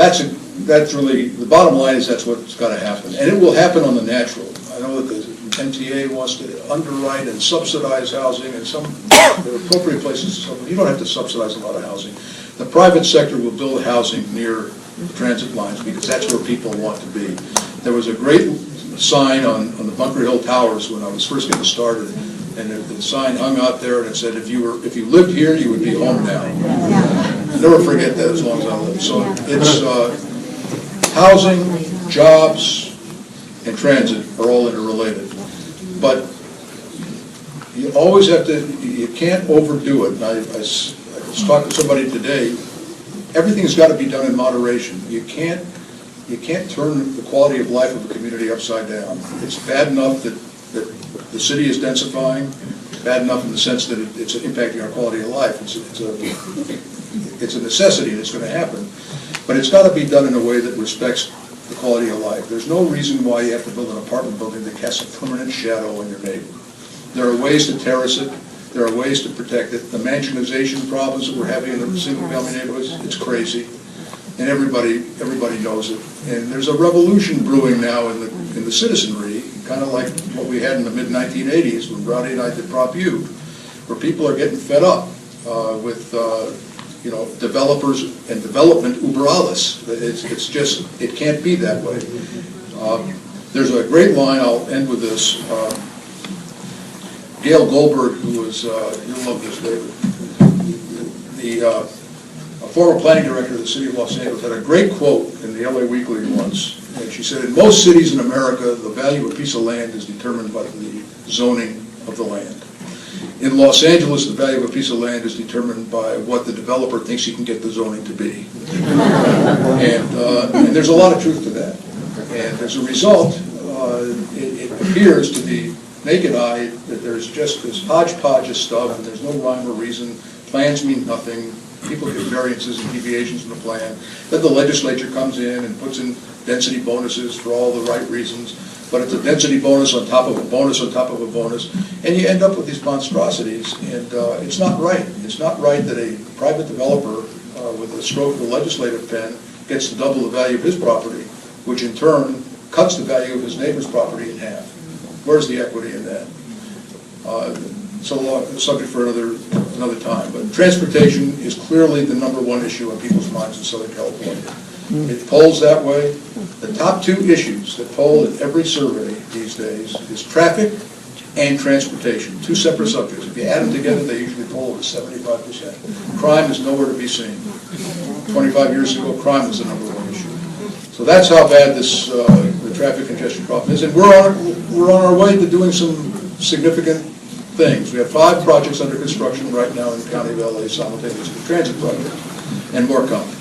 that's really, the bottom line is that's what's got to happen. And it will happen on the natural. I know that the MTA wants to underwrite and subsidize housing, and there are appropriate places. You don't have to subsidize a lot of housing. The private sector will build housing near the transit lines because that's where people want to be. There was a great sign on the Bunker Hill Towers when I was first getting started, and the sign hung out there and it said, if you lived here, you would be home now. I'll never forget that as long as I live. So it's housing, jobs, and transit are all interrelated. But you always have to, you can't overdo it. And I was talking to somebody today, everything's got to be done in moderation. You can't turn the quality of life of a community upside down. It's bad enough that the city is densifying, bad enough in the sense that it's impacting our quality of life. It's a necessity and it's going to happen. But it's got to be done in a way that respects the quality of life. There's no reason why you have to build an apartment building that casts a permanent shadow on your neighbor. There are ways to terrace it. There are ways to protect it. The mansionization problems that we're having in the single-family neighborhoods, it's crazy. And everybody knows it. And there's a revolution brewing now in the citizenry, kind of like what we had in the mid-1980s when Rowdy and I did Prop U, where people are getting fed up with developers and development uber alles. It's just, it can't be that way. There's a great line, I'll end with this. Gail Goldberg, who was, you'll love this, David, a former planning director of the city of Los Angeles, had a great quote in the LA Weekly once. And she said, in most cities in America, the value of a piece of land is determined by the zoning of the land. In Los Angeles, the value of a piece of land is determined by what the developer thinks he can get the zoning to be. And there's a lot of truth to that. And as a result, it appears to the naked eye that there's just this hodgepodge of stuff, and there's no rhyme or reason. Plans mean nothing. People get variances and deviations from the plan. Then the legislature comes in and puts in density bonuses for all the right reasons, but it's a density bonus on top of a bonus on top of a bonus, and you end up with these monstrosities, and it's not right. It's not right that a private developer with a stroke of the legislative pen gets to double the value of his property, which in turn cuts the value of his neighbor's property in half. Where's the equity in that? So subject for another time. But transportation is clearly the #1 issue on people's minds in Southern California. It polls that way. The top 2 issues that poll in every survey these days is traffic and transportation, 2 separate subjects. If you add them together, they usually poll at 75%. Crime is nowhere to be seen. 25 years ago, crime was the #1 issue. So that's how bad this the traffic congestion problem is, and we're on our way to doing some significant things. We have 5 projects under construction right now in the county of LA simultaneously, transit projects, and more coming.